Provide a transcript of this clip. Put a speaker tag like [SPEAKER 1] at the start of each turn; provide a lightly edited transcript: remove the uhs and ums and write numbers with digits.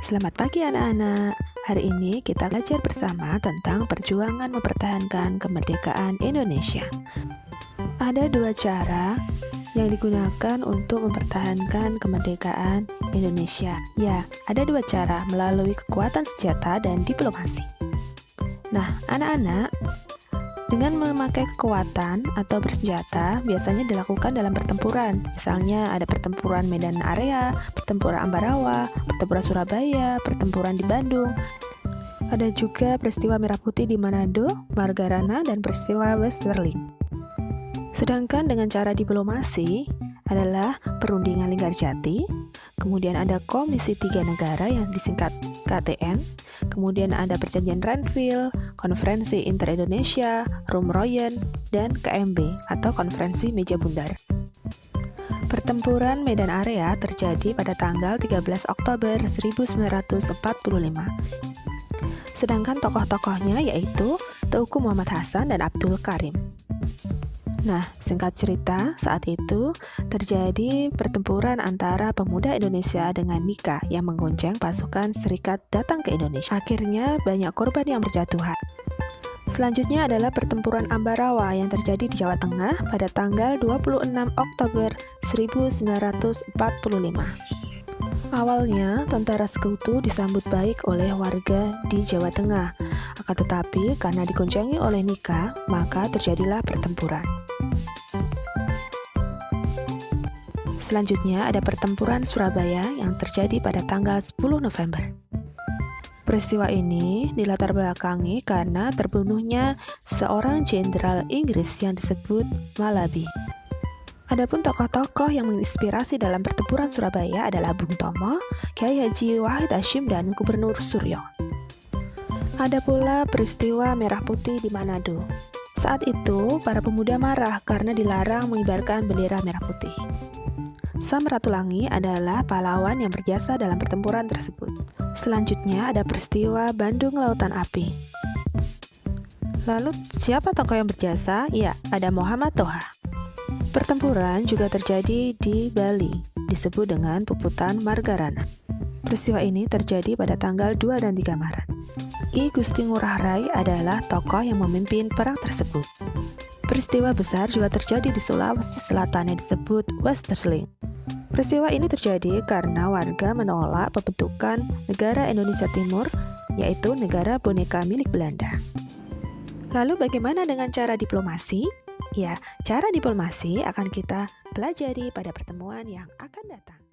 [SPEAKER 1] Selamat pagi anak-anak. Hari ini kita belajar bersama tentang perjuangan mempertahankan kemerdekaan Indonesia. Ada dua cara yang digunakan untuk mempertahankan kemerdekaan Indonesia. Ya, ada dua cara, melalui kekuatan senjata dan diplomasi. Nah, anak-anak, dengan memakai kekuatan atau bersenjata biasanya dilakukan dalam pertempuran. Misalnya ada pertempuran Medan Area, pertempuran Ambarawa, pertempuran Surabaya, pertempuran di Bandung. Ada juga peristiwa Merah Putih di Manado, Margarana, dan peristiwa Westerling. Sedangkan dengan cara diplomasi adalah perundingan Linggarjati, kemudian ada Komisi Tiga Negara yang disingkat KTN, kemudian ada Perjanjian Renville, Konferensi Inter-Indonesia, Rumroyen, dan KMB atau Konferensi Meja Bundar. Pertempuran Medan Area terjadi pada tanggal 13 Oktober 1945. Sedangkan tokoh-tokohnya yaitu Teuku Muhammad Hasan dan Abdul Karim. Nah, singkat cerita, saat itu terjadi pertempuran antara pemuda Indonesia dengan Nika yang menggonceng pasukan Serikat datang ke Indonesia. Akhirnya banyak korban yang berjatuhan. Selanjutnya adalah pertempuran Ambarawa yang terjadi di Jawa Tengah pada tanggal 26 Oktober 1945. Awalnya, tentara sekutu disambut baik oleh warga di Jawa Tengah. Akan tetapi, karena digoncangi oleh Nika, maka terjadilah pertempuran. Selanjutnya ada pertempuran Surabaya yang terjadi pada tanggal 10 November. Peristiwa ini dilatar belakangi karena terbunuhnya seorang jenderal Inggris yang disebut Malabi. Adapun tokoh-tokoh yang menginspirasi dalam pertempuran Surabaya adalah Bung Tomo, Kiai Haji Wahid Hasyim, dan Gubernur Suryo. Ada pula peristiwa Merah Putih di Manado. Saat itu, para pemuda marah karena dilarang mengibarkan bendera merah putih. Sam Ratulangi adalah pahlawan yang berjasa dalam pertempuran tersebut. Selanjutnya ada peristiwa Bandung Lautan Api. Lalu siapa tokoh yang berjasa? Ya, ada Muhammad Toha. Pertempuran juga terjadi di Bali, disebut dengan Puputan Margarana. Peristiwa ini terjadi pada tanggal 2 dan 3 Maret. I Gusti Ngurah Rai adalah tokoh yang memimpin perang tersebut. Peristiwa besar juga terjadi di Sulawesi Selatan yang disebut Westerling. Peristiwa ini terjadi karena warga menolak pembentukan negara Indonesia Timur, yaitu negara boneka milik Belanda. Lalu bagaimana dengan cara diplomasi? Ya, cara diplomasi akan kita pelajari pada pertemuan yang akan datang.